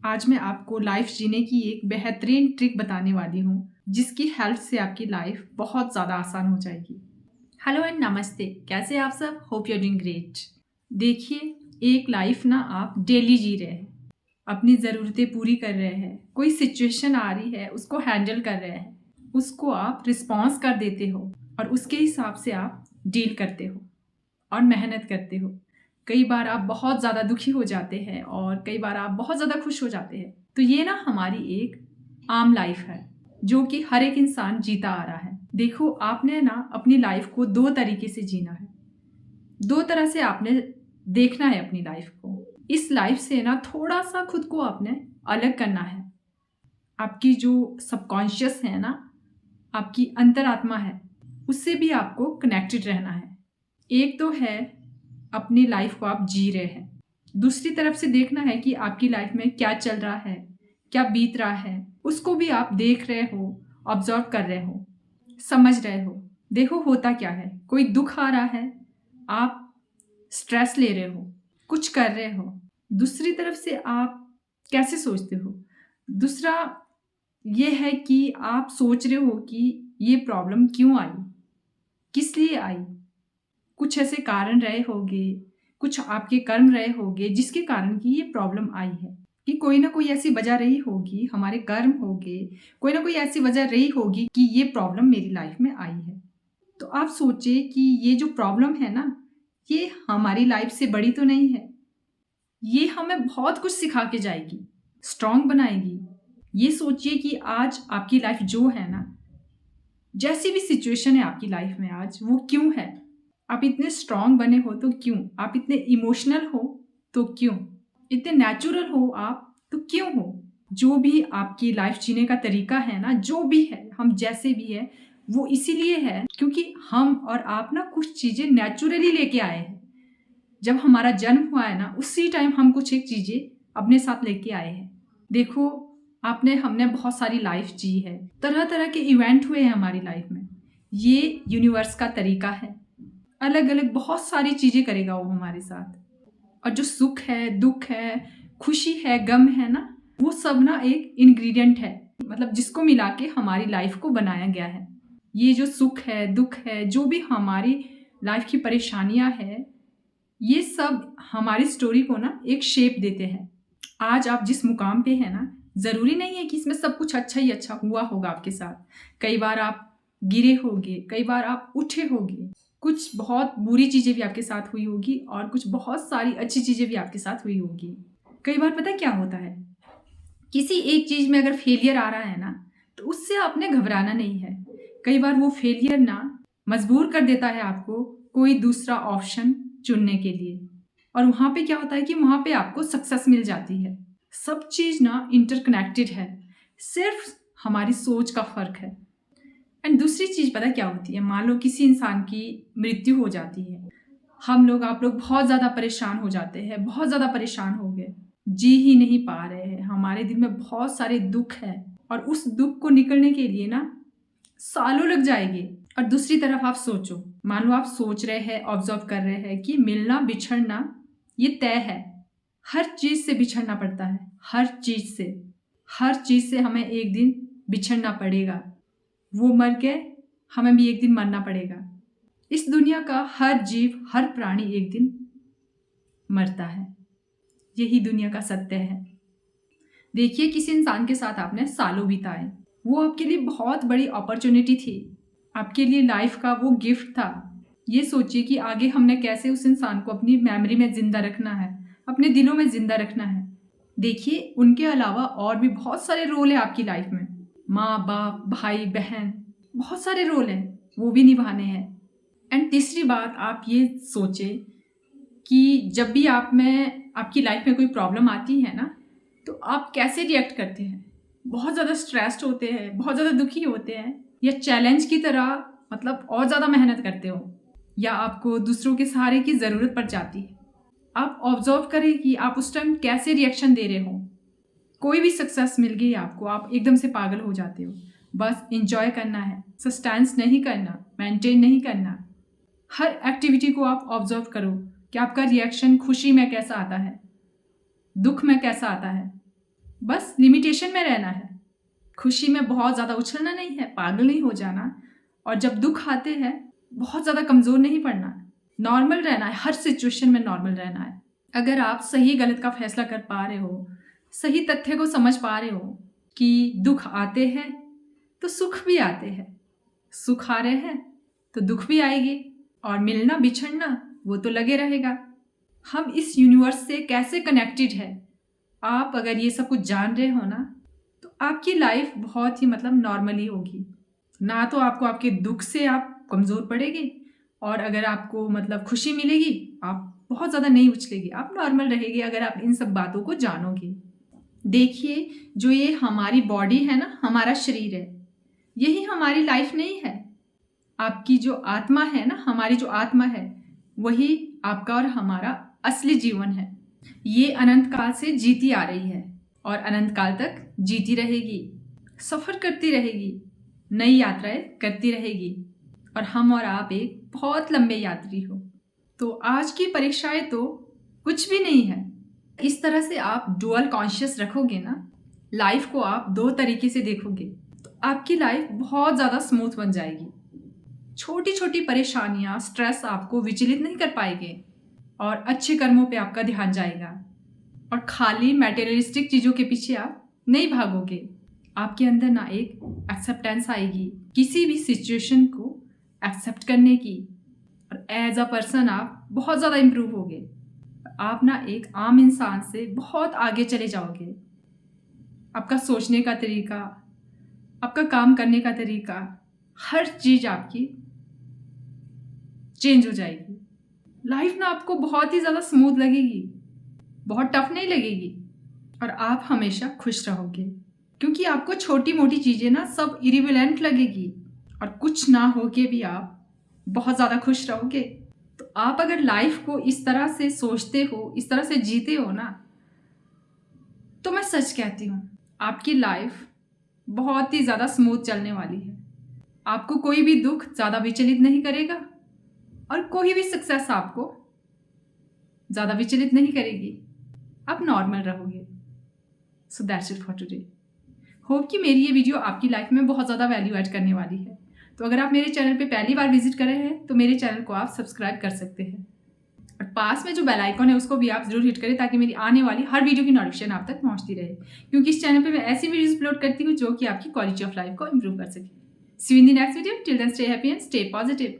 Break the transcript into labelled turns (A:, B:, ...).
A: आज मैं आपको लाइफ जीने की एक बेहतरीन ट्रिक बताने वाली हूँ जिसकी हेल्प से आपकी लाइफ बहुत ज़्यादा आसान हो जाएगी। हेलो एंड नमस्ते, कैसे आप सब? Hope you are doing great. देखिए, एक लाइफ ना आप डेली जी रहे हैं, अपनी ज़रूरतें पूरी कर रहे हैं, कोई सिचुएशन आ रही है उसको हैंडल कर रहे हैं, उसको आप रिस्पॉन्स कर देते हो और उसके हिसाब से आप डील करते हो और मेहनत करते हो। कई बार आप बहुत ज़्यादा दुखी हो जाते हैं और कई बार आप बहुत ज़्यादा खुश हो जाते हैं। तो ये ना हमारी एक आम लाइफ है जो कि हर एक इंसान जीता आ रहा है। देखो, आपने ना अपनी लाइफ को दो तरीके से जीना है, दो तरह से आपने देखना है अपनी लाइफ को। इस लाइफ से ना थोड़ा सा खुद को आपने अलग करना है। आपकी जो सबकॉन्शियस है ना, आपकी अंतरात्मा है, उससे भी आपको कनेक्टेड रहना है। एक तो है अपनी लाइफ को आप जी रहे हैं, दूसरी तरफ से देखना है कि आपकी लाइफ में क्या चल रहा है, क्या बीत रहा है, उसको भी आप देख रहे हो, ऑब्जर्व कर रहे हो, समझ रहे हो। देखो होता क्या है, कोई दुख आ रहा है, आप स्ट्रेस ले रहे हो, कुछ कर रहे हो। दूसरी तरफ से आप कैसे सोचते हो? दूसरा ये है कि आप सोच रहे हो कि ये प्रॉब्लम क्यों आई, किस लिए आई। कुछ ऐसे कारण रहे होंगे, कुछ आपके कर्म रहे होंगे जिसके कारण कि ये प्रॉब्लम आई है, कि कोई ना कोई ऐसी वजह रही होगी, हमारे कर्म होंगे, कोई ना कोई ऐसी वजह रही होगी कि ये प्रॉब्लम मेरी लाइफ में आई है। तो आप सोचिए कि ये जो प्रॉब्लम है ना, ये हमारी लाइफ से बड़ी तो नहीं है, ये हमें बहुत कुछ सिखा के जाएगी, स्ट्रांग बनाएगी। ये सोचिए कि आज आपकी लाइफ जो है ना, जैसी भी सिचुएशन है आपकी लाइफ में आज, वो क्यों है? आप इतने स्ट्रांग बने हो तो क्यों? आप इतने इमोशनल हो तो क्यों? इतने नेचुरल हो आप तो क्यों हो? जो भी आपकी लाइफ जीने का तरीका है ना, जो भी है, हम जैसे भी है, वो इसीलिए है क्योंकि हम और आप ना कुछ चीज़ें नेचुरली लेके आए हैं। जब हमारा जन्म हुआ है ना, उसी टाइम हम कुछ एक चीज़ें अपने साथ लेके आए हैं। देखो, हमने बहुत सारी लाइफ जी है, तरह तरह के इवेंट हुए हैं हमारी लाइफ में। ये यूनिवर्स का तरीका है, अलग अलग बहुत सारी चीज़ें करेगा वो हमारे साथ। और जो सुख है, दुख है, खुशी है, गम है ना, वो सब ना एक इंग्रेडिएंट है, मतलब जिसको मिला के हमारी लाइफ को बनाया गया है। ये जो सुख है, दुख है, जो भी हमारी लाइफ की परेशानियां है, ये सब हमारी स्टोरी को ना एक शेप देते हैं। आज आप जिस मुकाम पे हैं ना, ज़रूरी नहीं है कि इसमें सब कुछ अच्छा ही अच्छा हुआ होगा आपके साथ। कई बार आप गिरे होगे, कई बार आप उठे होगे, कुछ बहुत बुरी चीज़ें भी आपके साथ हुई होगी और कुछ बहुत सारी अच्छी चीज़ें भी आपके साथ हुई होगी। कई बार पता क्या होता है, किसी एक चीज़ में अगर फेलियर आ रहा है ना, तो उससे आपने घबराना नहीं है। कई बार वो फेलियर ना मजबूर कर देता है आपको कोई दूसरा ऑप्शन चुनने के लिए, और वहाँ पे क्या होता है कि वहाँ पे आपको सक्सेस मिल जाती है। सब चीज़ ना इंटरकनेक्टेड है, सिर्फ हमारी सोच का फ़र्क है। एंड दूसरी चीज़ पता क्या होती है, मान लो किसी इंसान की मृत्यु हो जाती है, आप लोग बहुत ज़्यादा परेशान हो जाते हैं, बहुत ज़्यादा परेशान हो गए, जी ही नहीं पा रहे हैं, हमारे दिल में बहुत सारे दुख है और उस दुख को निकलने के लिए ना सालों लग जाएंगे। और दूसरी तरफ आप सोचो, मान लो आप सोच रहे हैं, ऑब्जर्व कर रहे हैं कि मिलना बिछड़ना ये तय है, हर चीज़ से बिछड़ना पड़ता है, हर चीज़ से हमें एक दिन बिछड़ना पड़ेगा। वो मर गए, हमें भी एक दिन मरना पड़ेगा। इस दुनिया का हर जीव, हर प्राणी एक दिन मरता है, यही दुनिया का सत्य है। देखिए, किसी इंसान के साथ आपने सालों बिताए, वो आपके लिए बहुत बड़ी अपॉर्चुनिटी थी, आपके लिए लाइफ का वो गिफ्ट था। ये सोचिए कि आगे हमने कैसे उस इंसान को अपनी मेमोरी में ज़िंदा रखना है, अपने दिलों में ज़िंदा रखना है। देखिए, उनके अलावा और भी बहुत सारे रोल है आपकी लाइफ में, माँ बाप, भाई बहन, बहुत सारे रोल हैं, वो भी निभाने हैं। एंड तीसरी बात आप ये सोचें कि जब भी आपकी लाइफ में कोई प्रॉब्लम आती है ना, तो आप कैसे रिएक्ट करते हैं? बहुत ज़्यादा स्ट्रेस्ड होते हैं, बहुत ज़्यादा दुखी होते हैं, या चैलेंज की तरह मतलब और ज़्यादा मेहनत करते हो, या आपको दूसरों के सहारे की ज़रूरत पड़ जाती है? आप ऑब्जर्व करें कि आप उस टाइम कैसे रिएक्शन दे रहे हो। कोई भी सक्सेस मिल गई आपको, आप एकदम से पागल हो जाते हो। बस इंजॉय करना है, सस्टेंस नहीं करना, मेंटेन नहीं करना। हर एक्टिविटी को आप ऑब्जर्व करो कि आपका रिएक्शन खुशी में कैसा आता है, दुख में कैसा आता है। बस लिमिटेशन में रहना है। खुशी में बहुत ज़्यादा उछलना नहीं है, पागल नहीं हो जाना। और जब दुख आते हैं बहुत ज़्यादा कमज़ोर नहीं पड़ना है, नॉर्मल रहना है, हर सिचुएशन में नॉर्मल रहना है। अगर आप सही गलत का फैसला कर पा रहे हो, सही तथ्य को समझ पा रहे हो कि दुख आते हैं तो सुख भी आते हैं, सुख आ रहे हैं तो दुख भी आएगी, और मिलना बिछड़ना वो तो लगे रहेगा। हम इस यूनिवर्स से कैसे कनेक्टेड है, आप अगर ये सब कुछ जान रहे हो ना, तो आपकी लाइफ बहुत ही नॉर्मली होगी। ना तो आपको आपके दुख से आप कमज़ोर पड़ेगी, और अगर आपको खुशी मिलेगी आप बहुत ज़्यादा नहीं उछलेगी, आप नॉर्मल रहेगी अगर आप इन सब बातों को जानोगे। देखिए, जो ये हमारी बॉडी है ना, हमारा शरीर है, यही हमारी लाइफ नहीं है। आपकी जो आत्मा है ना, हमारी जो आत्मा है, वही आपका और हमारा असली जीवन है। ये अनंत काल से जीती आ रही है और अनंत काल तक जीती रहेगी, सफ़र करती रहेगी, नई यात्राएं करती रहेगी, और हम और आप एक बहुत लंबे यात्री हो। तो आज की परीक्षाएं तो कुछ भी नहीं है। इस तरह से आप डुअल कॉन्शियस रखोगे ना, लाइफ को आप दो तरीके से देखोगे, तो आपकी लाइफ बहुत ज़्यादा स्मूथ बन जाएगी। छोटी छोटी परेशानियाँ, स्ट्रेस आपको विचलित नहीं कर पाएंगे, और अच्छे कर्मों पे आपका ध्यान जाएगा, और खाली मटेरियलिस्टिक चीज़ों के पीछे आप नहीं भागोगे। आपके अंदर ना एक एक्सेप्टेंस आएगी किसी भी सिचुएशन को एक्सेप्ट करने की, और एज अ पर्सन आप बहुत ज़्यादा इम्प्रूव होगे। आप ना एक आम इंसान से बहुत आगे चले जाओगे। आपका सोचने का तरीका, आपका काम करने का तरीका, हर चीज़ आपकी चेंज हो जाएगी। लाइफ ना आपको बहुत ही ज़्यादा स्मूथ लगेगी, बहुत टफ नहीं लगेगी, और आप हमेशा खुश रहोगे, क्योंकि आपको छोटी मोटी चीज़ें ना सब इरिवेलेंट लगेगी, और कुछ ना हो के भी आप बहुत ज़्यादा खुश रहोगे। तो आप अगर लाइफ को इस तरह से सोचते हो, इस तरह से जीते हो ना, तो मैं सच कहती हूँ आपकी लाइफ बहुत ही ज़्यादा स्मूथ चलने वाली है। आपको कोई भी दुख ज़्यादा विचलित नहीं करेगा, और कोई भी सक्सेस आपको ज़्यादा विचलित नहीं करेगी। आप नॉर्मल रहोगे। So that's it for today. Hope कि मेरी ये वीडियो आपकी लाइफ में बहुत ज़्यादा वैल्यू ऐड करने वाली है। तो अगर आप मेरे चैनल पे पहली बार विजिट कर रहे हैं तो मेरे चैनल को आप सब्सक्राइब कर सकते हैं, और पास में जो बेल आइकॉन है उसको भी आप जरूर हिट करें, ताकि मेरी आने वाली हर वीडियो की नोटिफिकेशन आप तक पहुंचती रहे, क्योंकि इस चैनल पे मैं ऐसी वीडियोस अपलोड करती हूँ जो कि आपकी क्वालिटी ऑफ लाइफ को इंप्रूव कर सके। See you in the next video. Till then stay happy and stay positive.